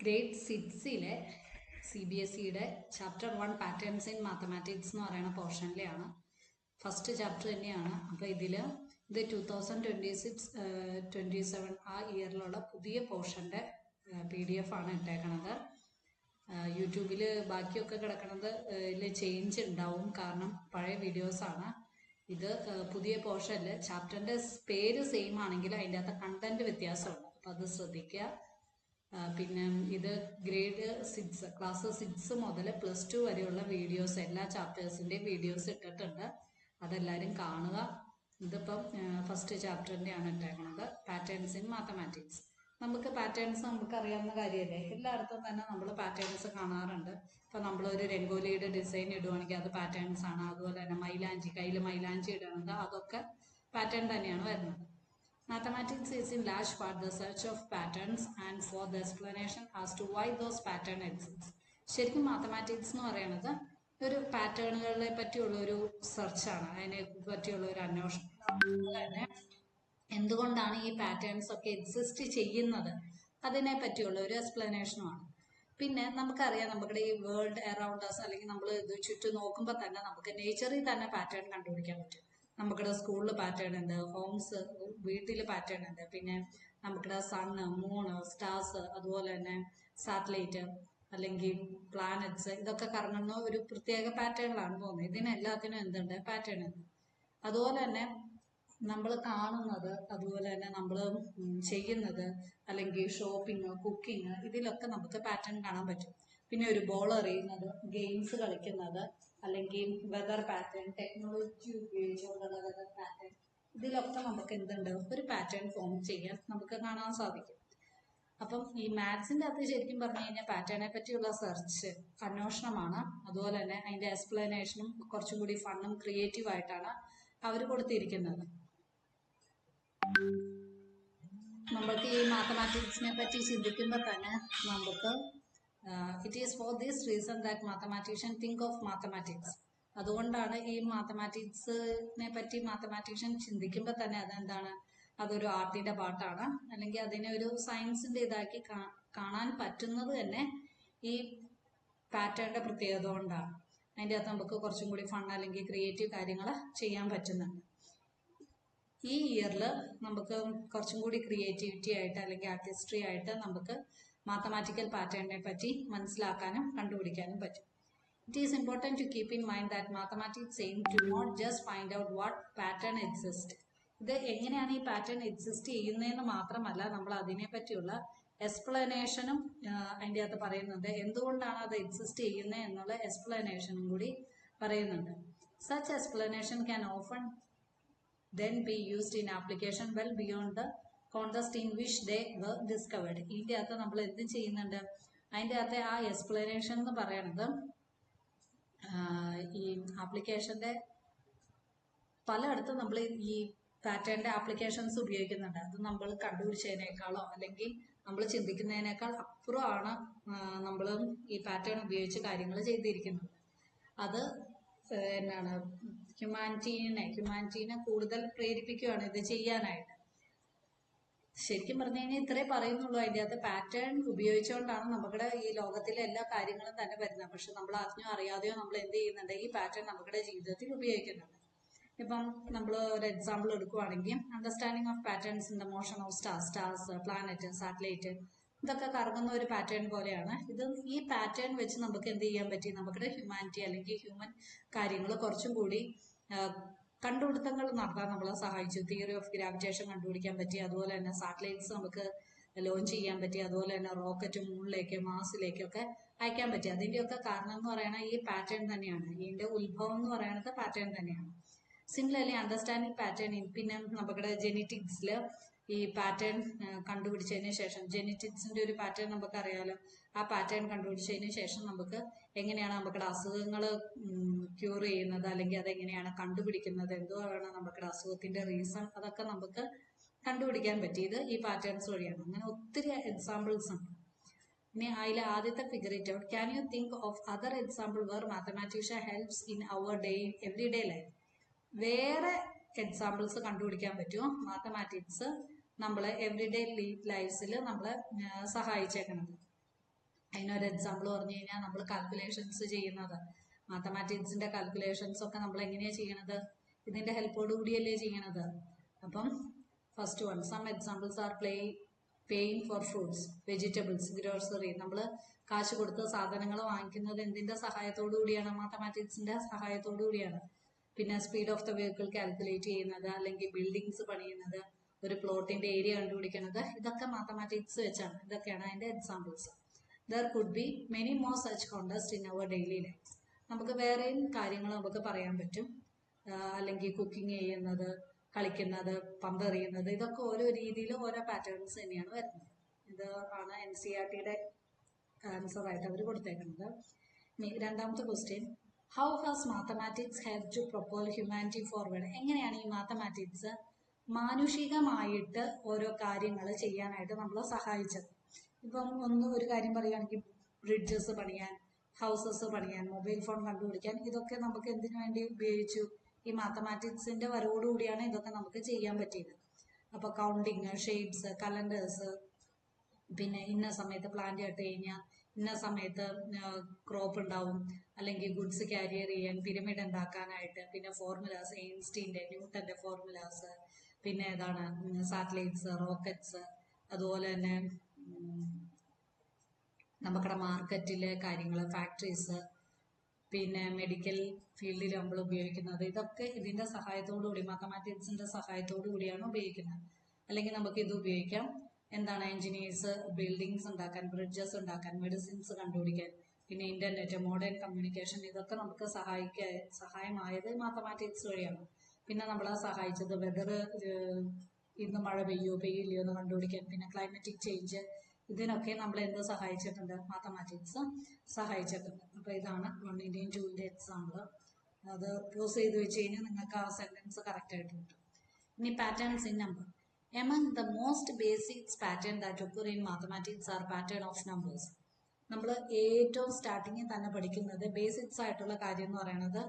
Grade സിക്സിലെ CBSEയുടെ chapter 1 patterns in mathematics എന്ന് പറയുന്ന പോർഷനിലെയാണ്. ഫസ്റ്റ് ചാപ്റ്റർ തന്നെയാണ്. അപ്പോൾ ഇത് 2026-27 ആ ഇയറിലുള്ള പുതിയ പോർഷൻ്റെ PDF ആണ് ഇട്ടേക്കണത്. യൂട്യൂബിൽ ബാക്കിയൊക്കെ കിടക്കുന്നത് ഇതിൽ ചേഞ്ച് ഉണ്ടാവും, കാരണം പഴയ വീഡിയോസാണ്. ഇത് പുതിയ പോർഷനിൽ ചാപ്റ്ററിൻ്റെ പേര് സെയിം ആണെങ്കിൽ അതിൻ്റെ അകത്ത് കണ്ടൻറ്റ് വ്യത്യാസമുണ്ട്, അപ്പോൾ അത് ശ്രദ്ധിക്കുക. പിന്നെ ഇത് ഗ്രേഡ് 6 ക്ലാസ് 6 മുതൽ +2 വരെയുള്ള വീഡിയോസ്, എല്ലാ ചാപ്റ്റേഴ്സിൻ്റെയും വീഡിയോസ് ഇട്ടിട്ടുണ്ട്, അതെല്ലാവരും കാണുക. ഇതിപ്പം ഫസ്റ്റ് ചാപ്റ്ററിൻ്റെ ആണ് ഇട്ടേക്കുന്നത്, പാറ്റേൺസ് ഇൻ മാത്തമാറ്റിക്സ്. നമുക്ക് പാറ്റേൺസ് നമുക്കറിയാവുന്ന കാര്യമല്ലേ, എല്ലായിടത്തും തന്നെ നമ്മൾ പാറ്റേൺസ് കാണാറുണ്ട്. ഇപ്പം നമ്മളൊരു രംഗോലിയുടെ ഡിസൈൻ ഇടുവാണെങ്കിൽ അത് പാറ്റേൺസ് ആണ്. അതുപോലെ തന്നെ മൈലാഞ്ചി, കയ്യിൽ മൈലാഞ്ചി ഇടുന്നത്, അതൊക്കെ പാറ്റേൺ തന്നെയാണ് വരുന്നത്. Mathematics is in large part the search of patterns and for the explanation as to why those patterns exist. ശരിക്കും മാത്തമാറ്റിക്സ് എന്ന് പറയുന്നത് ഒരു പാറ്റേണുകളെ പറ്റിയുള്ള ഒരു സെർച്ചാണ്, അതിനെ പറ്റിയുള്ള ഒരു അന്വേഷണം. അതുപോലെ തന്നെ എന്തുകൊണ്ടാണ് ഈ പാറ്റേൺസ് ഒക്കെ എക്സിസ്റ്റ് ചെയ്യുന്നത് അതിനെ പറ്റിയുള്ള ഒരു എക്സ്പ്ലനേഷനുമാണ്. പിന്നെ നമുക്കറിയാം, നമ്മുടെ ഈ വേൾഡ് അറൗണ്ട് അസ്, അല്ലെങ്കിൽ നമ്മൾ ഇത് ചുറ്റും നോക്കുമ്പോൾ തന്നെ നമുക്ക് നേച്ചറിൽ തന്നെ പാറ്റേൺ കണ്ടുപിടിക്കാൻ പറ്റും. നമുക്കിടെ സ്കൂളിൽ പാറ്റേൺ ഉണ്ട്, ഹോംസ് വീട്ടിൽ പാറ്റേൺ ഉണ്ട്, പിന്നെ നമുക്കിടെ സണ്ണ്, മൂണ്, സ്റ്റാർസ്, അതുപോലെ തന്നെ സാറ്റലൈറ്റ് അല്ലെങ്കിൽ പ്ലാനറ്റ്സ്, ഇതൊക്കെ കറങ്ങുന്ന ഒരു പ്രത്യേക പാറ്റേണിലാണ് പോകുന്നത്. ഇതിനെല്ലാത്തിനും എന്തുണ്ട്, പാറ്റേൺ ഉണ്ട്. അതുപോലെ തന്നെ നമ്മൾ കാണുന്നത്, അതുപോലെ തന്നെ നമ്മൾ ചെയ്യുന്നത്, അല്ലെങ്കിൽ ഷോപ്പിംഗ്, കുക്കിംഗ്, ഇതിലൊക്കെ നമുക്ക് പാറ്റേൺ കാണാൻ പറ്റും. പിന്നെ ഒരു ബോൾ എറിയുന്നത്, ഗെയിംസ് കളിക്കുന്നത്, അല്ലെങ്കിൽ വെതർ പാറ്റേൺ, ടെക്നോളജി ഉപയോഗിച്ചുകൊണ്ടുള്ള വെതർ പാറ്റേൺ, ഇതിലൊക്കെ നമുക്ക് എന്തുണ്ട്, ഒരു പാറ്റേൺ ഫോം ചെയ്യാൻ നമുക്ക് കാണാൻ സാധിക്കും. അപ്പം ഈ മാത്സിൻ്റെ അകത്ത് ശരിക്കും പറഞ്ഞു കഴിഞ്ഞാൽ പാറ്റേണെ പറ്റിയുള്ള സെർച്ച്, അന്വേഷണമാണ്. അതുപോലെ തന്നെ അതിൻ്റെ എക്സ്പ്ലനേഷനും കുറച്ചും കൂടി ഫണ്ണും ക്രിയേറ്റീവായിട്ടാണ് അവർ കൊടുത്തിരിക്കുന്നത്. നമ്മൾക്ക് ഈ മാത്തമാറ്റിക്സിനെ പറ്റി ചിന്തിക്കുമ്പോൾ തന്നെ നമുക്ക് it is for this reason that mathematician think of mathematics. അതുകൊണ്ടാണ് ഈ മാത്തമാറ്റിക്സിനെ പറ്റി മാത്തമാറ്റീഷ്യൻ ചിന്തിക്കുമ്പോൾ തന്നെ അതെന്താണ്, അതൊരു ആർട്ടിൻ്റെ പാർട്ടാണ്, അല്ലെങ്കിൽ അതിനെ ഒരു സയൻസിൻ്റെ ഇതാക്കി കാണാൻ പറ്റുന്നത് തന്നെ ഈ പാറ്റേണിൻ്റെ പ്രത്യേകത കൊണ്ടാണ്. അതിൻ്റെ അകത്ത് നമുക്ക് കുറച്ചും കൂടി ഫൺ അല്ലെങ്കിൽ ക്രിയേറ്റീവ് കാര്യങ്ങൾ ചെയ്യാൻ പറ്റുന്നുണ്ട്. ഈ ഇയറിൽ നമുക്ക് കുറച്ചും കൂടി ക്രിയേറ്റിവിറ്റി ആയിട്ട് അല്ലെങ്കിൽ ആർട്ടിസ്ട്രി ആയിട്ട് നമുക്ക് മാത്തമാറ്റിക്കൽ പാറ്റേണിനെ പറ്റി മനസ്സിലാക്കാനും കണ്ടുപിടിക്കാനും പറ്റും. It is important to keep in mind that mathematics aim to not just find out what pattern exist. ഇത് എങ്ങനെയാണ് ഈ പാറ്റേൺ എക്സിസ്റ്റ് ചെയ്യുന്നതെന്ന് മാത്രമല്ല, നമ്മൾ അതിനെ പറ്റിയുള്ള എക്സ്പ്ലനേഷനും അതിൻ്റെ അകത്ത് പറയുന്നുണ്ട്. എന്തുകൊണ്ടാണ് അത് എക്സിസ്റ്റ് ചെയ്യുന്നത് എന്നുള്ള എക്സ്പ്ലനേഷനും കൂടി പറയുന്നുണ്ട്. Such explanation can often then be used in application well beyond the context in which they were discovered. ഇതിൻ്റെ അകത്ത് നമ്മൾ എന്ത് ചെയ്യുന്നുണ്ട്, അതിൻ്റെ അകത്തെ ആ എക്സ്പ്ലനേഷൻ എന്ന് പറയുന്നത് ഈ ആപ്ലിക്കേഷൻ്റെ പലയിടത്തും നമ്മൾ ഈ പാറ്റേണിൻ്റെ ആപ്ലിക്കേഷൻസ് ഉപയോഗിക്കുന്നുണ്ട്. അത് നമ്മൾ കണ്ടുപിടിച്ചതിനേക്കാളോ അല്ലെങ്കിൽ നമ്മൾ ചിന്തിക്കുന്നതിനേക്കാൾ അപ്പുറമാണ് നമ്മൾ ഈ പാറ്റേൺ ഉപയോഗിച്ച് കാര്യങ്ങൾ ചെയ്തിരിക്കുന്നത്. അത് എന്നാണ് ഹ്യൂമാനിറ്റീനെ കൂടുതൽ പ്രേരിപ്പിക്കുകയാണ് ഇത് ചെയ്യാനായിട്ട്. ശരിക്കും പറഞ്ഞു കഴിഞ്ഞാൽ ഇത്രേ പറയുന്നുള്ളൂ. അതിൻ്റെ അകത്ത് പാറ്റേൺ ഉപയോഗിച്ചുകൊണ്ടാണ് നമ്മുടെ ഈ ലോകത്തിലെ എല്ലാ കാര്യങ്ങളും തന്നെ വരുന്നത്. പക്ഷെ നമ്മൾ അറിഞ്ഞോ അറിയാതെയോ നമ്മൾ എന്ത് ചെയ്യുന്നുണ്ട്, ഈ പാറ്റേൺ നമ്മുടെ ജീവിതത്തിൽ ഉപയോഗിക്കുന്നുണ്ട്. ഇപ്പം നമ്മൾ ഒരു എക്സാമ്പിൾ എടുക്കുവാണെങ്കിൽ, understanding of patterns in the motion of stars, planet, satellite, ഇതൊക്കെ കറങ്ങുന്ന ഒരു പാറ്റേൺ പോലെയാണ് ഇത്. ഈ പാറ്റേൺ വെച്ച് നമുക്ക് എന്ത് ചെയ്യാൻ പറ്റി, നമ്മുടെ ഹ്യൂമാനിറ്റി അല്ലെങ്കിൽ ഹ്യൂമൻ കാര്യങ്ങൾ കുറച്ചും കൂടി കണ്ടുപിടുത്തങ്ങൾ നടത്താൻ നമ്മളെ സഹായിച്ചു. തിയറി ഓഫ് ഗ്രാവിറ്റേഷൻ കണ്ടുപിടിക്കാൻ പറ്റി, അതുപോലെ തന്നെ സാറ്റലൈറ്റ്സ് നമുക്ക് ലോഞ്ച് ചെയ്യാൻ പറ്റി, അതുപോലെ തന്നെ റോക്കറ്റ് മൂണിലേക്ക്, മാർസിലേക്കൊക്കെ അയക്കാൻ പറ്റി. അതിൻ്റെയൊക്കെ കാരണം എന്ന് പറയുന്നത് ഈ പാറ്റേൺ തന്നെയാണ്. ഇതിൻ്റെ ഉത്ഭവം എന്ന് പറയുന്നത് പാറ്റേൺ തന്നെയാണ്. സിമിലർലി അണ്ടർസ്റ്റാൻഡിങ് പാറ്റേൺ, പിന്നെ നമ്മുടെ ജെനറ്റിക്സിൽ ഈ പാറ്റേൺ കണ്ടുപിടിച്ചതിന് ശേഷം, ജെനറ്റിക്സിൻ്റെ ഒരു പാറ്റേൺ നമുക്കറിയാമല്ലോ, ആ പാറ്റേൺ കണ്ടുപിടിച്ചതിന് ശേഷം നമുക്ക് എങ്ങനെയാണ് നമ്മുടെ അസുഖങ്ങൾ ക്യൂർ ചെയ്യുന്നത്, അല്ലെങ്കിൽ അതെങ്ങനെയാണ് കണ്ടുപിടിക്കുന്നത്, എന്തുവാണ് നമ്മുടെ അസുഖത്തിൻ്റെ റീസൺ, അതൊക്കെ നമുക്ക് കണ്ടുപിടിക്കാൻ പറ്റിയത് ഈ പാറ്റേൺസ് വഴിയാണ്. അങ്ങനെ ഒത്തിരി എക്സാമ്പിൾസ് ഉണ്ട്. ഇനി അതിൽ ആദ്യത്തെ figure it out. Can you think of other example where mathematician helps in our every day life? വേറെ എക്സാമ്പിൾസ് കണ്ടുപിടിക്കാൻ പറ്റുമോ മാത്തമാറ്റിക്സ് നമ്മളെ എവറിഡേ ലൈഫ്സിൽ നമ്മളെ സഹായിച്ചേക്കണത്? അതിനൊരു എക്സാമ്പിൾ പറഞ്ഞു കഴിഞ്ഞാൽ നമ്മൾ കാൽക്കുലേഷൻസ് ചെയ്യുന്നത്, മാത്തമാറ്റിക്സിന്റെ കാൽക്കുലേഷൻസ് ഒക്കെ നമ്മൾ എങ്ങനെയാണ് ചെയ്യണത്? ഇതിന്റെ ഹെൽപ്പോട് കൂടിയല്ലേ ചെയ്യണത്. അപ്പം first one, some examples are paying for fruits, vegetables, grocery. നമ്മൾ കാശ് കൊടുത്ത് സാധനങ്ങൾ വാങ്ങിക്കുന്നത് എന്തിന്റെ സഹായത്തോടു കൂടിയാണ്? മാത്തമാറ്റിക്സിന്റെ സഹായത്തോടു കൂടിയാണ്. പിന്നെ speed of the vehicle calculate ചെയ്യുന്നത്, അല്ലെങ്കിൽ ബിൽഡിങ്സ് പണിയുന്നത്, ഒരു പ്ലോട്ടിന്റെ ഏരിയ കണ്ടുപിടിക്കുന്നത്, ഇതൊക്കെ മാത്തമാറ്റിക്സ് വെച്ചാണ്. ഇതൊക്കെയാണ് അതിന്റെ examples. There could be many more such context in our daily life. നമുക്ക് വേറെയും കാര്യങ്ങൾ നമുക്ക് പറയാൻ പറ്റും. അല്ലെങ്കിൽ കുക്കിംഗ് ചെയ്യുന്നത്, കളിക്കുന്നത്, പന്ത് എറിയുന്നത്, ഇതൊക്കെ ഓരോ രീതിയിലും ഓരോ പാറ്റേൺസ് തന്നെയാണ് വരുന്നത്. ഇത് ആണ് NCERTയുടെ ആൻസർ ആയിട്ട് അവർ കൊടുത്തേക്കുന്നത്. രണ്ടാമത്തെ question, how has mathematics help to propel humanity forward? എങ്ങനെയാണ് ഈ മാത്തമാറ്റിക്സ് മാനുഷികമായിട്ട് ഓരോ കാര്യങ്ങൾ ചെയ്യാനായിട്ട് നമ്മളെ സഹായിച്ചത്? ഇപ്പം ഒരു കാര്യം പറയുകയാണെങ്കിൽ ബ്രിഡ്ജസ് പണിയാൻ, ഹൗസസ് പണിയാൻ, മൊബൈൽ ഫോൺ കണ്ടുപിടിക്കാൻ, ഇതൊക്കെ നമുക്ക് എന്തിനു വേണ്ടി ഉപയോഗിച്ചു? ഈ മാത്തമാറ്റിക്സിന്റെ വരവോടുകൂടിയാണ് ഇതൊക്കെ നമുക്ക് ചെയ്യാൻ പറ്റിയത്. അപ്പൊ കൗണ്ടിങ്, ഷേപ്സ്, കലണ്ടേഴ്സ്, പിന്നെ ഇന്ന സമയത്ത് പ്ലാന്റ് കട്ട് കഴിഞ്ഞാൽ ഇന്ന സമയത്ത് ക്രോപ്പ് ഉണ്ടാവും, അല്ലെങ്കിൽ ഗുഡ്സ് ക്യാരിയർ ചെയ്യാൻ, പിരമിഡ് ഉണ്ടാക്കാനായിട്ട്, പിന്നെ ഫോർമുലാസ്, ഐൻസ്റ്റീന്റെ, ന്യൂട്ടന്റെ ഫോർമുലാസ്, പിന്നെ ഏതാണ് സാറ്റലൈറ്റ്സ്, റോക്കറ്റ്സ്, അതുപോലെ തന്നെ നമ്മുടെ മാർക്കറ്റിലെ കാര്യങ്ങൾ, ഫാക്ടറീസ്, പിന്നെ മെഡിക്കൽ ഫീൽഡിൽ നമ്മൾ ഉപയോഗിക്കുന്നത്, ഇതൊക്കെ ഇതിന്റെ സഹായത്തോടു കൂടി, മാത്തമാറ്റിക്സിന്റെ സഹായത്തോടു കൂടിയാണ് ഉപയോഗിക്കുന്നത്. അല്ലെങ്കിൽ നമുക്ക് ഇത് ഉപയോഗിക്കാം, എന്താണ്, എഞ്ചിനീയേഴ്സ് ബിൽഡിങ്സ് ഉണ്ടാക്കാൻ, ബ്രിഡ്ജസ് ഉണ്ടാക്കാൻ, മെഡിസിൻസ് കണ്ടുപിടിക്കാൻ, പിന്നെ ഇന്റർനെറ്റ്, മോഡേൺ കമ്മ്യൂണിക്കേഷൻ, ഇതൊക്കെ നമുക്ക് സഹായമായത് മാത്തമാറ്റിക്സ് വഴിയാണ്. പിന്നെ നമ്മളെ സഹായിച്ചത് വെതർ, ഇന്ന് മഴ പെയ്യില്ലയോ എന്ന് കണ്ടുപിടിക്കാൻ, പിന്നെ ക്ലൈമറ്റിക് ചേഞ്ച്, ഇതിനൊക്കെ നമ്മൾ എന്ത് സഹായിച്ചിട്ടുണ്ട്? മാത്തമാറ്റിക്സ് സഹായിച്ചിട്ടുണ്ട്. അപ്പൊ ഇതാണ് 1-ന്റെയും 2-ന്റെയും എക്സാമ്പിൾ. അത് പോസ് ചെയ്ത് വെച്ച് കഴിഞ്ഞാൽ നിങ്ങൾക്ക് ആ സെന്റൻസ് കറക്റ്റ് ആയിട്ട് കിട്ടും. ഇനി patterns in number. Among the most basic pattern that occur in mathematics are pattern of numbers. നമ്മൾ ഏറ്റവും സ്റ്റാർട്ടിങ്ങിൽ തന്നെ പഠിക്കുന്നത് ബേസിക്സ് ആയിട്ടുള്ള കാര്യം എന്ന് പറയുന്നത്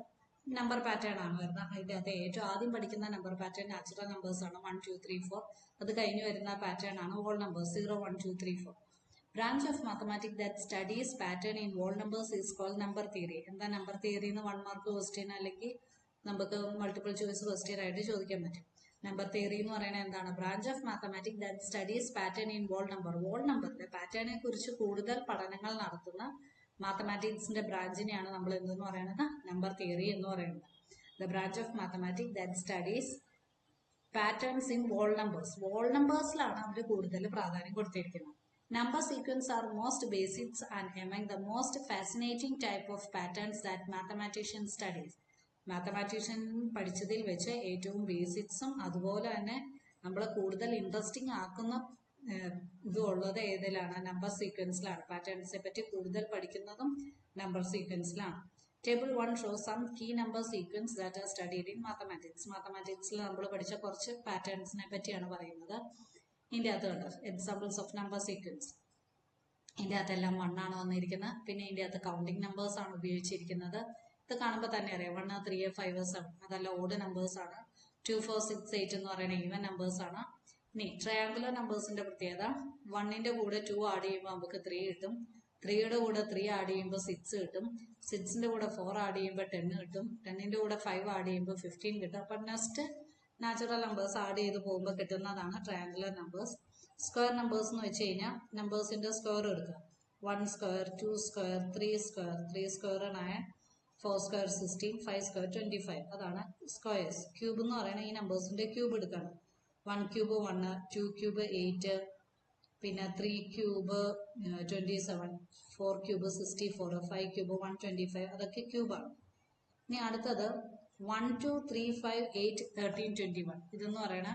നമ്പർ പാറ്റേൺ ആണ് വരുന്നത്. അതിൻ്റെ അകത്ത് ഏറ്റവും ആദ്യം പഠിക്കുന്ന നമ്പർ പാറ്റേൺ നാച്ചുറൽ നമ്പേഴ്സ് ആണ്, 1 2 3 4. അത് കഴിഞ്ഞ് വരുന്ന പാറ്റേൺ ആണ് whole numbers, 0 1 2 3 4. Branch of mathematics that studies pattern in whole numbers is called number theory. എന്താ നമ്പർ തിയറി എന്ന് 1 മാർക്ക് ക്വസ്റ്റ്യൻ അല്ലെങ്കിൽ നമുക്ക് മൾട്ടിപ്പിൾ ചോയ്സ് ക്വസ്റ്റ്യൻ ആയിട്ട് ചോദിക്കാൻ പറ്റും. നമ്പർ തിയറി എന്ന് പറയുന്നത് എന്താണ്? Branch of mathematics that studies pattern in whole number. Whole നമ്പറിന്റെ പാറ്റേണിനെ കുറിച്ച് കൂടുതൽ പഠനങ്ങൾ നടത്തുന്ന മാത്തമാറ്റിക്സിന്റെ ബ്രാഞ്ചിനെയാണ് നമ്മൾ എന്തെന്ന് പറയുന്നത്? നമ്പർ തിയറി എന്ന് പറയുന്നത്. The branch of mathematics that studies patterns in whole numbers. Whole നമ്പേഴ്സിലാണ് അവർ കൂടുതൽ പ്രാധാന്യം കൊടുത്തിരിക്കുന്നത്. Number sequence are most basics and among the most fascinating type of patterns that mathematician studies. Mathematician പഠിച്ചതിൽ വെച്ച് ഏറ്റവും ബേസിക്സും അതുപോലെ തന്നെ നമ്മളെ കൂടുതൽ ഇൻട്രസ്റ്റിംഗ് ആക്കുന്ന ഇതും ഉള്ളത് ഏതിലാണ്? നമ്പർ സീക്വൻസിലാണ്. പാറ്റേൺസിനെ പറ്റി കൂടുതൽ പഠിക്കുന്നതും നമ്പർ സീക്വൻസിലാണ്. Table 1 shows some key number sequence that are studied in mathematics. മാത്തമാറ്റിക്സിൽ നമ്മൾ പഠിച്ച കുറച്ച് പാറ്റേൺസിനെ പറ്റിയാണ് പറയുന്നത്. ഇതിൻ്റെ അകത്ത് കണ്ടോ എക്സാമ്പിൾസ് ഓഫ് നമ്പർ സീക്വൻസ്. ഇതിൻ്റെ അകത്തെല്ലാം 1 ആണ് വന്നിരിക്കുന്നത്. പിന്നെ ഇതിൻ്റെ അകത്ത് കൗണ്ടിങ് നമ്പേഴ്സ് ആണ് ഉപയോഗിച്ചിരിക്കുന്നത്. ഇത് കാണുമ്പോൾ തന്നെ അറിയാം 1 3 5 7. അതല്ല ഓഡ് നമ്പേഴ്സ് ആണ്. 2 4 6 8 എന്ന് പറയുന്ന ഈവൻ നമ്പേഴ്സ് ആണ്. ഇനി ട്രയാങ്കുലർ നമ്പേഴ്സിന്റെ പ്രത്യേകത, 1ന്റെ കൂടെ 2 ആഡ് ചെയ്യുമ്പോൾ നമുക്ക് 3 കിട്ടും. 3യുടെ കൂടെ 3 ആഡ് ചെയ്യുമ്പോൾ 6 കിട്ടും. 6ന്റെ കൂടെ 4 ആഡ് ചെയ്യുമ്പോൾ 10 കിട്ടും. 10ന്റെ കൂടെ 5 ആഡ് ചെയ്യുമ്പോൾ 15 കിട്ടും. അപ്പൊ നെക്സ്റ്റ് നാച്ചുറൽ നമ്പേഴ്സ് ആഡ് ചെയ്ത് പോകുമ്പോൾ കിട്ടുന്നതാണ് ട്രയാങ്കുലർ നമ്പേഴ്സ്. സ്ക്വയർ നമ്പേഴ്സ് എന്ന് വെച്ച് കഴിഞ്ഞാൽ നമ്പേഴ്സിന്റെ സ്ക്വയർ എടുക്കുക. 1 square, 2 square, 3 square. 3 square 9, 4 square 16, 5 square 25. അതാണ് സ്ക്വയേഴ്സ്. ക്യൂബ് എന്ന് പറയുന്നത് ഈ നമ്പേഴ്സിന്റെ ക്യൂബ് എടുക്കണം. 1 ക്യൂബ് 1, 2 ക്യൂബ് 8, പിന്നെ 3 ക്യൂബ് 27, 4 ക്യൂബ് 64, 5 ക്യൂബ് 125. അതൊക്കെ ക്യൂബാണ്. ഇനി അടുത്തത് 1 2 3 5 8 13 21. ഇതെന്ന് പറയുന്ന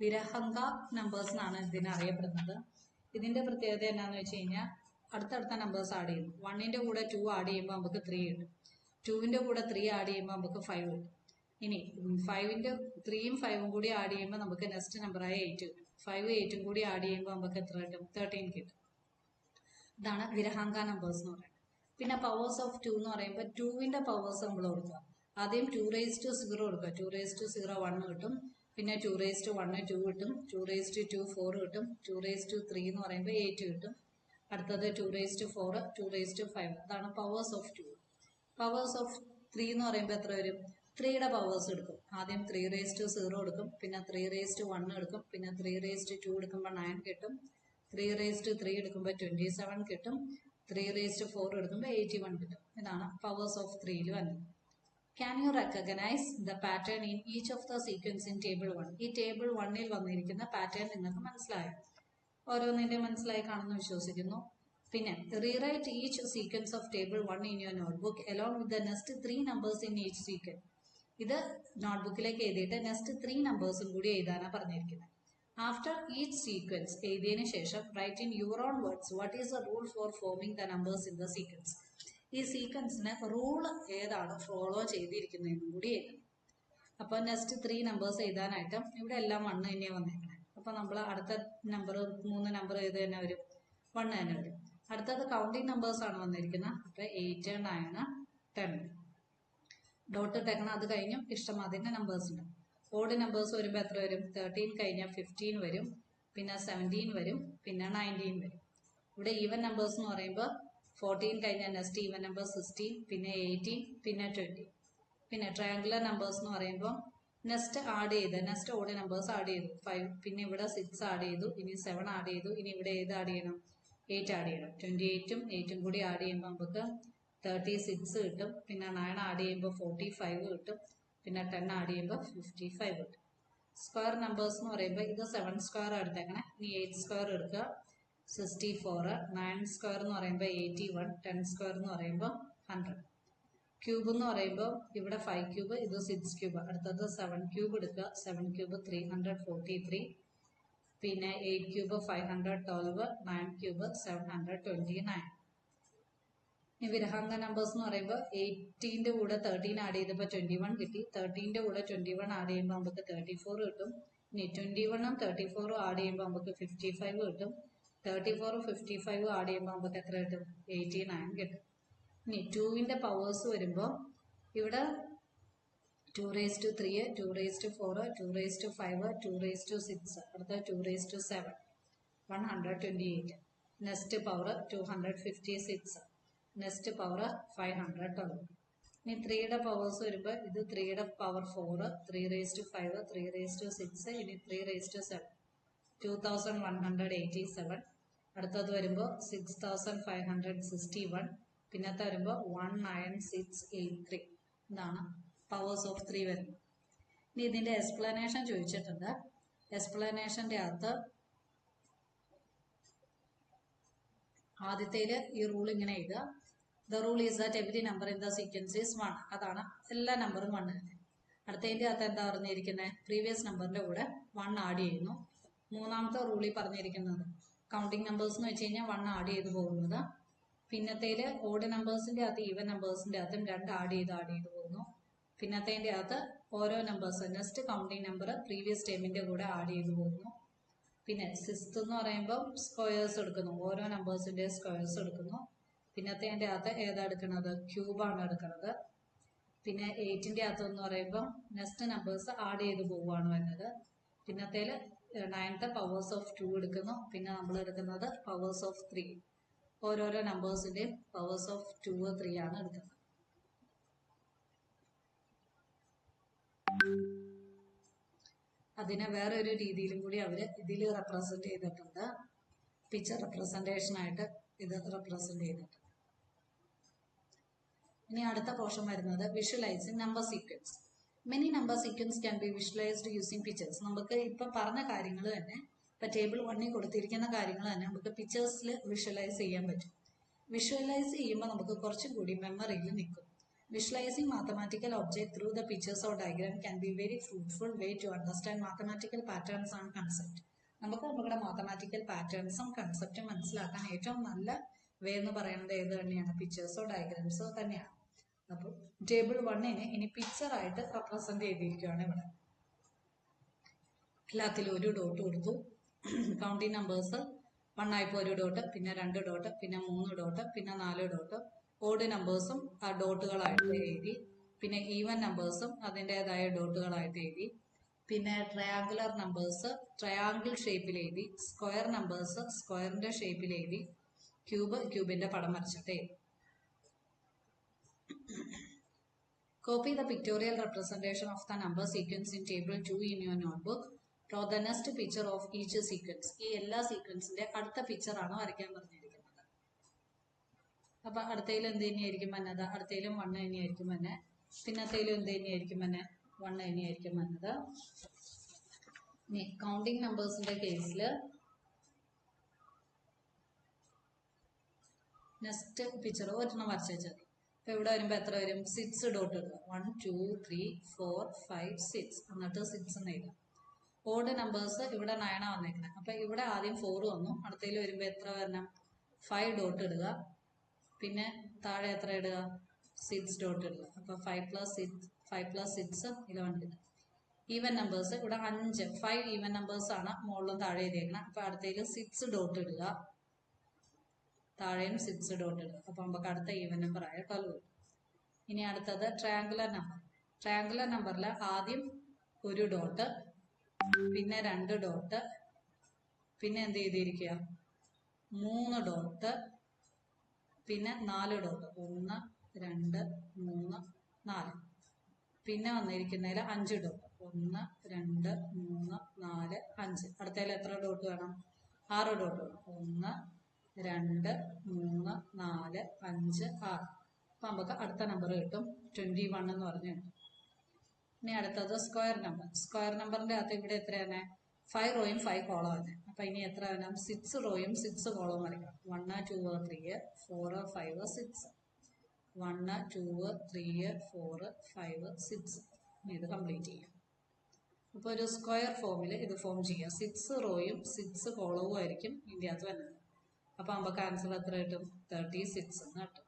വിരഹങ്ക നമ്പേഴ്സ് എന്നാണ് ഇതിനെ അറിയപ്പെടുന്നത്. ഇതിന്റെ പ്രത്യേകത എന്താണെന്ന് വെച്ച് കഴിഞ്ഞാൽ അടുത്തടുത്ത നമ്പേഴ്സ് ആഡ് ചെയ്യുന്നു. 1ന്റെ കൂടെ 2 ആഡ് ചെയ്യുമ്പോൾ നമുക്ക് 3 കിട്ടും. 2ന്റെ കൂടെ 3 ആഡ് ചെയ്യുമ്പോൾ നമുക്ക് 5 കിട്ടും. ഇനി 5ന്റെ 3യും 5ഉം കൂടി ആഡ് ചെയ്യുമ്പോൾ നമുക്ക് നെക്സ്റ്റ് നമ്പറായ 8 കിട്ടും. 5 8ഉം കൂടി ആഡ് ചെയ്യുമ്പോൾ നമുക്ക് എത്ര കിട്ടും? 13 കിട്ടും. ഇതാണ് വിരഹാങ്ക നമ്പേഴ്സ് എന്ന് പറയുന്നത്. പിന്നെ പവേഴ്സ് ഓഫ് 2 എന്ന് പറയുമ്പോൾ 2ന്റെ പവേഴ്സ് നമ്മൾ കൊടുക്കുക. ആദ്യം 2 raised to 0 കൊടുക്കുക. 2 raised to 0 1 കിട്ടും. പിന്നെ 2 raised to 1 2 കിട്ടും. 2 raised to 2 4 കിട്ടും. 2 raised to 3 എന്ന് പറയുമ്പോൾ 8 കിട്ടും. അടുത്തത് 2⁴, 2⁵. അതാണ് പവേഴ്സ് ഓഫ് 2. പവേഴ്സ് ഓഫ് 3 എന്ന് പറയുമ്പോൾ എത്ര വരും? 3യുടെ പവേഴ്സ് എടുക്കും. ആദ്യം 3⁻0 എടുക്കും, പിന്നെ 3⁻1 എടുക്കും, പിന്നെ 3⁻2 എടുക്കുമ്പോൾ 9 കിട്ടും, 3⁻3 എടുക്കുമ്പോൾ 27 കിട്ടും, 3⁻4 എടുക്കുമ്പോൾ 81 കിട്ടും. ഇതാണ് പവേഴ്സ് ഓഫ് 3യിൽ വന്നത്. Can you recognize the pattern in each of the sequence in table 1? ഈ ടേബിൾ 1ൽ വന്നിരിക്കുന്ന പാറ്റേൺ നിങ്ങൾക്ക് മനസ്സിലായോ? ഓരോന്നിന്റെ മനസ്സിലായി കാണുമെന്ന് വിശ്വസിക്കുന്നു. പിന്നെ rewrite each sequence of table 1 in your notebook along with the next 3 numbers in each sequence. ഇത് നോട്ട്ബുക്കിലേക്ക് എഴുതിയിട്ട് നെക്സ്റ്റ് 3 നമ്പേഴ്സും കൂടി എഴുതാനാണ് പറഞ്ഞിരിക്കുന്നത്. ആഫ്റ്റർ ഈച്ച് സീക്വൻസ് എഴുതിയതിനു ശേഷം write in your own words what is the rule for forming the numbers in the sequence. ഈ സീക്വൻസിന് rule ഏതാണ് ഫോളോ ചെയ്തിരിക്കുന്നതെന്നും കൂടി എഴുതണം. അപ്പോൾ നെക്സ്റ്റ് 3 നമ്പേഴ്സ് എഴുതാനായിട്ട് ഇവിടെ എല്ലാം 1 തന്നെയാണ് വന്നേക്കണേ. അപ്പോൾ നമ്മൾ അടുത്ത നമ്പർ 3 നമ്പർ ഏത് തന്നെ വരും? 1 തന്നെ വരും. അടുത്തത് കൗണ്ടിങ് നമ്പേഴ്സ് ആണ് വന്നിരിക്കുന്നത്. അപ്പോൾ 8, 9, 10 ഡോട്ട് ഇട്ടേക്കണം. അത് കഴിഞ്ഞും ഇഷ്ടമാതിൻ്റെ നമ്പേഴ്സ് ഉണ്ട്. ഓഡ് നമ്പേഴ്സ് വരുമ്പോൾ എത്ര വരും? 13 കഴിഞ്ഞാൽ 15 വരും, പിന്നെ 17 വരും, പിന്നെ 19 വരും. ഇവിടെ ഈവൻ നമ്പേഴ്സ് എന്ന് പറയുമ്പോൾ 14 കഴിഞ്ഞാൽ നെക്സ്റ്റ് ഈവൻ നമ്പർ 16, പിന്നെ 18, പിന്നെ 20. പിന്നെ ട്രയാങ്കുലർ നമ്പേഴ്സ് എന്ന് പറയുമ്പോൾ നെക്സ്റ്റ് ആഡ് ചെയ്ത് നെക്സ്റ്റ് ഓഡ് നമ്പേഴ്സ് ആഡ് ചെയ്തു 5, പിന്നെ ഇവിടെ 6 ആഡ് ചെയ്തു, ഇനി 7 ആഡ് ചെയ്തു, ഇനി ഇവിടെ ഏത് ആഡ് ചെയ്യണം? 8 ആഡ് ചെയ്യണം. 28ഉം 8ഉം കൂടി ആഡ് ചെയ്യുമ്പോൾ നമുക്ക് 36 കിട്ടും, പിന്നെ 9 ആഡ് ചെയ്യുമ്പോൾ 45 കിട്ടും, പിന്നെ 10 ആഡ് ചെയ്യുമ്പോൾ 55 കിട്ടും. സ്ക്വയർ നമ്പേഴ്സ് എന്ന് പറയുമ്പോൾ ഇത് 7 സ്ക്വയർ എടുത്തേക്കണേ. ഇനി 8 സ്ക്വയർ എടുക്കുക, 64, 9 സ്ക്വയർ എന്ന് പറയുമ്പോൾ 81, 10 സ്ക്വയർ എന്ന് പറയുമ്പോൾ 100. ക്യൂബ് എന്ന് പറയുമ്പോൾ ഇവിടെ 5 ക്യൂബ്, ഇത് 6 ക്യൂബ്. അടുത്തത് 7 ക്യൂബ് എടുക്കുക, 7 ക്യൂബ് 343, പിന്നെ 8 ക്യൂബ് 512, 9 ക്യൂബ് 729. ഇനി വിരഹാംഗ നമ്പേഴ്സ് എന്ന് പറയുമ്പോൾ 18ന്റെ കൂടെ 13 ആഡ് ചെയ്തപ്പോൾ 21 കിട്ടി, 13ന്റെ കൂടെ 21 ആഡ് ചെയ്യുമ്പോൾ നമുക്ക് 34 കിട്ടും. ഇനി 21ഉം 34ഉം ആഡ് ചെയ്യുമ്പോൾ നമുക്ക് 55 കിട്ടും. 34, 55 ആഡ് ചെയ്യുമ്പോൾ നമുക്ക് എത്ര കിട്ടും? 89 കിട്ടും. ഇനി 2ന്റെ പവേഴ്സ് വരുമ്പോൾ ഇവിടെ 2⁻3, 2⁻4, 2⁻5, 2⁻6, അടുത്ത 2⁻7, 128. Next power 256, next power 512. ഇനി 3യുടെ പവേഴ്സ് വരുമ്പോൾ ഇത് 3യുടെ പവർ 4, 3⁻5, 3⁻6, ഇനി 3⁻7, 2187. അടുത്തത് വരുമ്പോൾ 6561, പിന്നത്തെ വരുമ്പോൾ 19683. ഇതാണ് പവേഴ്സ് ഓഫ് 3 വരുന്നത്. ഇനി ഇതിൻ്റെ എക്സ്പ്ലനേഷൻ ചോദിച്ചിട്ടുണ്ട്. എക്സ്പ്ലനേഷൻ്റെ അകത്ത് ആദ്യത്തേൽ ഈ റൂൾ ഇങ്ങനെ എഴുതുക. The rule is that every number in the sequence is 1. അതാണ് എല്ലാ നമ്പറും 1 തന്നെ. അടുത്തതിൻ്റെ അകത്ത് എന്താ പറഞ്ഞിരിക്കുന്നത്? പ്രീവിയസ് നമ്പറിൻ്റെ കൂടെ 1 ആഡ് ചെയ്യുന്നു. മൂന്നാമത്തെ റൂളിൽ പറഞ്ഞിരിക്കുന്നത് കൗണ്ടിങ് നമ്പേഴ്സ് എന്ന് വെച്ച് കഴിഞ്ഞാൽ 1 ആഡ് ചെയ്ത് പോകുന്നത്. പിന്നത്തേൽ ഓഡ് നമ്പേഴ്സിൻ്റെ അകത്ത് ഈവൻ നമ്പേഴ്സിൻ്റെ അകത്തും 2 ആഡ് ചെയ്ത് പോകുന്നു. പിന്നത്തേൻ്റെ അകത്ത് ഓരോ numbers next counting number previous ടൈമിൻ്റെ കൂടെ ആഡ് ചെയ്ത് പോകുന്നു. പിന്നെ 6th എന്ന് പറയുമ്പോൾ സ്ക്വയേഴ്സ് എടുക്കുന്നു, ഓരോ നമ്പേഴ്സിൻ്റെ സ്ക്വയേഴ്സ് എടുക്കുന്നു. പിന്നത്തേൻ്റെ അകത്ത് ഏതാ എടുക്കുന്നത്? ക്യൂബാണ് എടുക്കുന്നത്. പിന്നെ 8ന്റെ അകത്ത് എന്ന് പറയുമ്പോൾ നെക്സ്റ്റ് നമ്പേഴ്സ് ആഡ് ചെയ്ത് പോവുകയാണ് വരുന്നത്. പിന്നത്തേൽ 9th പവേഴ്സ് ഓഫ് 2 എടുക്കുന്നു. പിന്നെ നമ്മൾ എടുക്കുന്നത് പവേഴ്സ് ഓഫ് 3. ഓരോരോ നമ്പേഴ്സിൻ്റെയും പവേഴ്സ് ഓഫ് 2, 3 ആണ് എടുക്കുന്നത്. അതിനെ വേറെ ഒരു രീതിയിലും കൂടി അവർ ഇതിൽ റെപ്രസെന്റ് ചെയ്തിട്ടുണ്ട്. പിക്ചർ റെപ്രസെന്റേഷനായിട്ട് ഇത് റെപ്രസെന്റ് ചെയ്തിട്ടുണ്ട്. ഇനി അടുത്ത പോർഷൻ വരുന്നത് visualising number sequence. Many number sequence can be visualised using pictures. നമുക്ക് ഇപ്പം പറഞ്ഞ കാര്യങ്ങൾ തന്നെ, ഇപ്പം ടേബിൾ 1ൽ കൊടുത്തിരിക്കുന്ന കാര്യങ്ങൾ തന്നെ നമുക്ക് പിക്ചേഴ്സിൽ വിഷ്വലൈസ് ചെയ്യാൻ പറ്റും. വിഷ്വലൈസ് ചെയ്യുമ്പോൾ നമുക്ക് കുറച്ചും കൂടി മെമ്മറിയിൽ നിൽക്കും. Visualizing mathematical object through the pictures or diagram can be very fruitful way to understand mathematical patterns and concept. നമുക്ക് നമ്മുടെ മാത്തമാറ്റിക്കൽ പാറ്റേൺസും കൺസെപ്റ്റും മനസ്സിലാക്കാൻ ഏറ്റവും നല്ല വേ എന്ന് പറയുന്നത് ഏത് തന്നെയാണ്? പിക്ചേഴ്സോ ഡയഗ്രാംസോ തന്നെയാണ്. അപ്പോൾ ടേബിൾ 1നെ ഇനി പിക്ചറായിട്ട് റെപ്രസെന്റ് ചെയ്തിരിക്കുകയാണ് ഇവിടെ. എല്ലാത്തിലും ഒരു ഡോട്ട് കൊടുത്തു. കൗണ്ടിങ് നമ്പേഴ്സ് 1 ആയപ്പോൾ ഒരു ഡോട്ട്, പിന്നെ 2 ഡോട്ട്, പിന്നെ 3 ഡോട്ട്, പിന്നെ 4 ഡോട്ട്. ഓഡ് നമ്പേഴ്സും ആ ഡോട്ടുകളായിട്ട് എഴുതി. പിന്നെ ഈവൻ നമ്പേഴ്സും അതിൻ്റെതായ ഡോട്ടുകളായിട്ട് എഴുതി. പിന്നെ ട്രയാങ്കുലർ നമ്പേഴ്സ് ട്രയാങ്കിൾ ഷേപ്പിൽ എഴുതി. സ്ക്വയർ നമ്പേഴ്സ് സ്ക്വയറിൻ്റെ ഷേപ്പിൽ എഴുതി. ക്യൂബിന്റെ പടം വരച്ചിട്ടേ. Copy the pictorial representation of the number sequence in table 2 in your notebook. Draw the next picture of each sequence. ഈ എല്ലാ സീക്വൻസിന്റെ അടുത്ത പിക്ചർ ആണ് വരയ്ക്കാൻ പറഞ്ഞിരിക്കുന്നത്. അപ്പൊ അടുത്തതിൽ എന്ത് തന്നെയായിരിക്കും വന്നത്? അടുത്തതിലും 1 തന്നെയായിരിക്കും വന്നെ. പിന്നത്തേലും എന്ത് തന്നെയായിരിക്കും വന്നെ? 1 തന്നെയായിരിക്കും വന്നത്. ഇനി കൗണ്ടിങ് നമ്പേഴ്സിന്റെ കേസിൽ നെക്സ്റ്റ് പിക്ചർ ഒരെണ്ണം വരച്ചു വെച്ചാൽ മതി. അപ്പൊ ഇവിടെ വരുമ്പോ എത്ര വരും? 6 ഡോട്ട് ഇടുക. 1 2 3 4 5 6 എന്നിട്ട് 6 എന്ന് എഴുതാം. ഓഡ് നമ്പേഴ്സ് ഇവിടെ 9 ആണ് വന്നേക്കുന്നത്. അപ്പൊ ഇവിടെ ആദ്യം 4 വന്നു. അടുത്തതിൽ വരുമ്പോ എത്ര വരണം? 5 ഡോട്ട് ഇടുക. പിന്നെ താഴെ എത്ര ഇടുക? 6 ഡോട്ട് ഇടുക. അപ്പൊ 5 പ്ലസ് 6 11 ഇടുക. ഈവൻ നമ്പേഴ്സ് ഇവിടെ 5 ഈവൻ നമ്പേഴ്സ് ആണ് മുകളിലും താഴെ എഴുതിയേക്കണം. അപ്പൊ അടുത്തതിൽ 6 ഡോട്ട് ഇടുക. താഴെയും 6 ഡോട്ട് ഇടുക. അപ്പൊ നമുക്ക് അടുത്ത ഈവൻ നമ്പർ ആയ 12 കിട്ടും. ഇനി അടുത്തത് ട്രയാങ്കുലർ നമ്പർ. ട്രയാങ്കുലർ നമ്പറിൽ ആദ്യം 1 ഡോട്ട്, പിന്നെ 2 ഡോട്ട്, പിന്നെ എന്ത് ചെയ്തിരിക്കുക? 3 ഡോട്ട്, പിന്നെ 4 ഡോട്ട്. 1 2 3 4. പിന്നെ വന്നിരിക്കുന്നതിൽ 5 ഡോട്ട്. 1 2 3 4 5. അടുത്തതിൽ എത്ര ഡോട്ട് വേണം? 6 ഡോട്ട് വേണം. 1 2 3 4 5 6. അപ്പൊ നമുക്ക് അടുത്ത നമ്പർ കിട്ടും 21 എന്ന് പറഞ്ഞു കിട്ടും. ഇനി അടുത്തത് സ്ക്വയർ നമ്പർ. സ്ക്വയർ നമ്പറിന്റെ അകത്ത് ഇവിടെ എത്രയാണ്? 5 റോയും 5 കോളം ആണ്. അപ്പൊ ഇനി എത്ര വേണം? 6 റോയും 6 കോളവും വരയ്ക്കണം. 1 2 3 4 5 6. 1 2 3 4 5 6. ഇനി ഇത് കംപ്ലീറ്റ് ചെയ്യാം. അപ്പൊ ഒരു സ്ക്വയർ ഫോമിൽ ഇത് ഫോം ചെയ്യാം. 6 റോയും 6 കോളവും ആയിരിക്കും ഇതിന്റെ അകത്ത് വരുന്നത്. അപ്പൊ നമുക്ക് ആൻസർ എത്ര കിട്ടും? 36 എന്ന് കിട്ടും.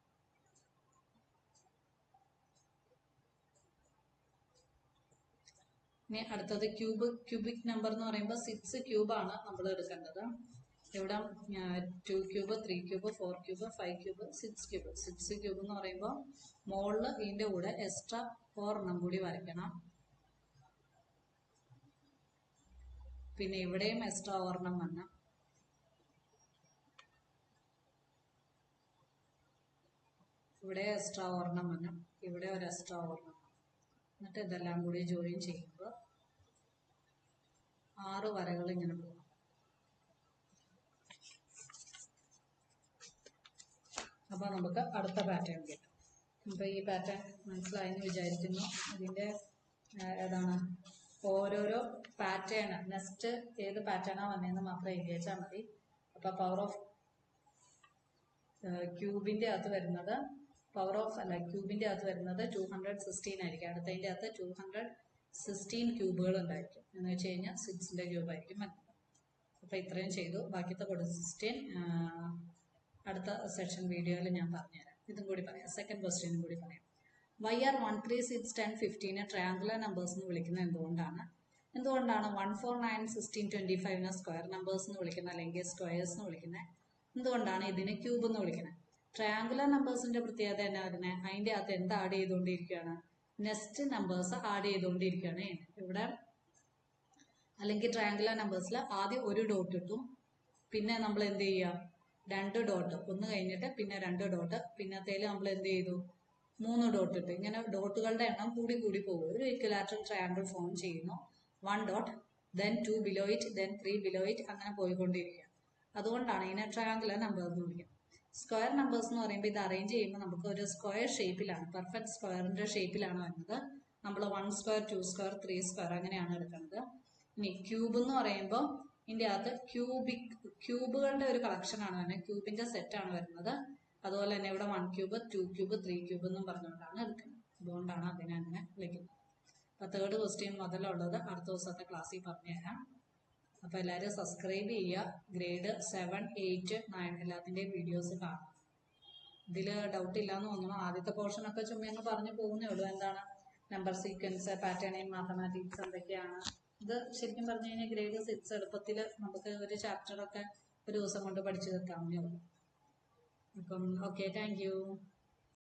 ഇനി അടുത്തത് ക്യൂബിക് നമ്പർ എന്ന് പറയുമ്പോൾ 6 ക്യൂബാണ് നമ്മൾ എടുക്കേണ്ടത്. ഇവിടെ 2 cube 3 cube 4 cube 5 cube 6 cube. 6 cube എന്ന് പറയുമ്പോൾ മുകളിൽ ഇതിന്റെ കൂടെ എക്സ്ട്രാ 4 കൂടി വരയ്ക്കണം. പിന്നെ ഇവിടെയും എക്സ്ട്രാ 1 വരണം. ഇവിടെ എക്സ്ട്രാ 1 വരണം. ഇവിടെ ഒരു എക്സ്ട്രാ 1. എന്നിട്ട് ഇതെല്ലാം കൂടി ജോയിൻ ചെയ്യുമ്പോൾ 6 വരകൾ ഇങ്ങനെ പോകും. അപ്പൊ നമുക്ക് അടുത്ത പാറ്റേൺ കിട്ടും. അപ്പൊ ഈ പാറ്റേൺ മനസ്സിലായെന്ന് വിചാരിക്കുന്നു. ഇതിന്റെ ഏതാണ് ഓരോരോ പാറ്റേൺ നെക്സ്റ്റ് ഏത് പാറ്റേണാ വന്നതെന്ന് മാത്രം എഴുതി വെച്ചാൽ മതി. അപ്പൊ പവർ ഓഫ് ക്യൂബിന്റെ അകത്ത് വരുന്നത് ക്യൂബിന്റെ അകത്ത് വരുന്നത് 216 ആയിരിക്കും. അടുത്തതിന്റെ അകത്ത് 216 ക്യൂബുകൾ ഉണ്ടായിരിക്കും. എന്ന് വെച്ച് കഴിഞ്ഞാൽ 6ന്റെ ക്യൂബ് ആയിരിക്കും വരുന്നത്. അപ്പൊ ഇത്രയും ചെയ്തു. ബാക്കിത്തെ ക്വസ്റ്റ്യൻ അടുത്ത സെഷൻ വീഡിയോയിൽ ഞാൻ പറഞ്ഞുതരാം. ഇതും കൂടി പറയാം. സെക്കൻഡ് ക്വസ്റ്റ്യനും കൂടി പറയാം. വൈ ആർ 1 3 6 10 15 ട്രയാങ്കുലർ നമ്പേഴ്സ് എന്ന് വിളിക്കുന്നത് എന്തുകൊണ്ടാണ്? 1 4 9 16 25 സ്ക്വയർ നമ്പേഴ്സ് എന്ന് വിളിക്കുന്നത്, അല്ലെങ്കിൽ സ്ക്വയേഴ്സ് എന്ന് വിളിക്കുന്നത്? എന്തുകൊണ്ടാണ് ഇതിനെ ക്യൂബ് എന്ന് വിളിക്കുന്നത്? ട്രയാങ്കുലർ നമ്പേഴ്സിന്റെ പ്രത്യേകത എന്നാ വരുന്നത്? അതിന്റെ അകത്ത് എന്ത് ആഡ് ചെയ്തുകൊണ്ടിരിക്കുകയാണ്? നെക്സ്റ്റ് നമ്പേഴ്സ് ആഡ് ചെയ്തുകൊണ്ടിരിക്കുകയാണ് ഇവിടെ. അല്ലെങ്കിൽ ട്രയാങ്കുലർ നമ്പേഴ്സിൽ ആദ്യം 1 ഡോട്ട് ഇട്ടു, പിന്നെ നമ്മൾ എന്ത് ചെയ്യുക? 2 ഡോട്ട്, 1 കഴിഞ്ഞിട്ട് പിന്നെ 2 ഡോട്ട്, പിന്നത്തേല് നമ്മൾ എന്ത് ചെയ്തു? 3 ഡോട്ട് ഇട്ടു. ഇങ്ങനെ ഡോട്ടുകളുടെ എണ്ണം കൂടി കൂടി പോകും. ഒരു ഇക്വിലാറ്ററൽ ട്രയാങ്കിൾ ഫോം ചെയ്യുന്നു. 1 dot, then 2 below it, then 3 below it, അങ്ങനെ പോയിക്കൊണ്ടിരിക്കുക. അതുകൊണ്ടാണ് ഇതിനെ ട്രയാങ്കുലർ നമ്പർ എന്ന് വിളിക്കുന്നത്. സ്ക്വയർ നമ്പേഴ്സ് എന്ന് പറയുമ്പോൾ ഇത് അറേഞ്ച് ചെയ്യുമ്പോൾ നമുക്ക് ഒരു സ്ക്വയർ ഷേപ്പിലാണ്, പെർഫെക്റ്റ് സ്ക്വയറിന്റെ ഷേപ്പിലാണ് വരുന്നത്. നമ്മൾ 1 സ്ക്വയർ 2 സ്ക്വയർ 3 സ്ക്വയർ അങ്ങനെയാണ് എടുക്കുന്നത്. ഇനി ക്യൂബ് എന്ന് പറയുമ്പോൾ ഇതിന്റെ അകത്ത് ക്യൂബുകളുടെ ഒരു കളക്ഷൻ ആണ് വരുന്നത്. ക്യൂബിന്റെ സെറ്റ് ആണ് വരുന്നത്. അതുപോലെ തന്നെ ഇവിടെ 1 ക്യൂബ് 2 ക്യൂബ് 3 ക്യൂബ് എന്നും പറഞ്ഞുകൊണ്ടാണ് എടുക്കുന്നത്. അതുകൊണ്ടാണ് അതിനെ അങ്ങനെ വിളിക്കുന്നത്. അപ്പൊ തേർഡ് ക്വസ്റ്റ്യൻ മുതലുള്ളത് അടുത്ത ദിവസത്തെ ക്ലാസ്സിൽ പറഞ്ഞുതരാം. അപ്പൊ എല്ലാവരും സബ്സ്ക്രൈബ് ചെയ്യുക. ഗ്രേഡ് 7 8 9 എല്ലാത്തിന്റെയും വീഡിയോസ് കാണാം. ഇതിൽ ഡൗട്ട് ഇല്ലാന്ന് തോന്നുന്നു. ആദ്യത്തെ പോർഷൻ ഒക്കെ ചുമ്മാ പറഞ്ഞു പോകുന്നേ ഉള്ളൂ. എന്താണ് number sequence, pattern in mathematics എന്തൊക്കെയാണ്. ഇത് ശരിക്കും പറഞ്ഞു കഴിഞ്ഞാൽ ഗ്രേഡ് 6 എളുപ്പത്തിൽ നമുക്ക് ഒരു ചാപ്റ്റർ ഒക്കെ ഒരു ദിവസം കൊണ്ട് പഠിച്ചു തീർക്കാവുന്നേ ഉള്ളൂ. അപ്പം ഓക്കെ, താങ്ക് യു.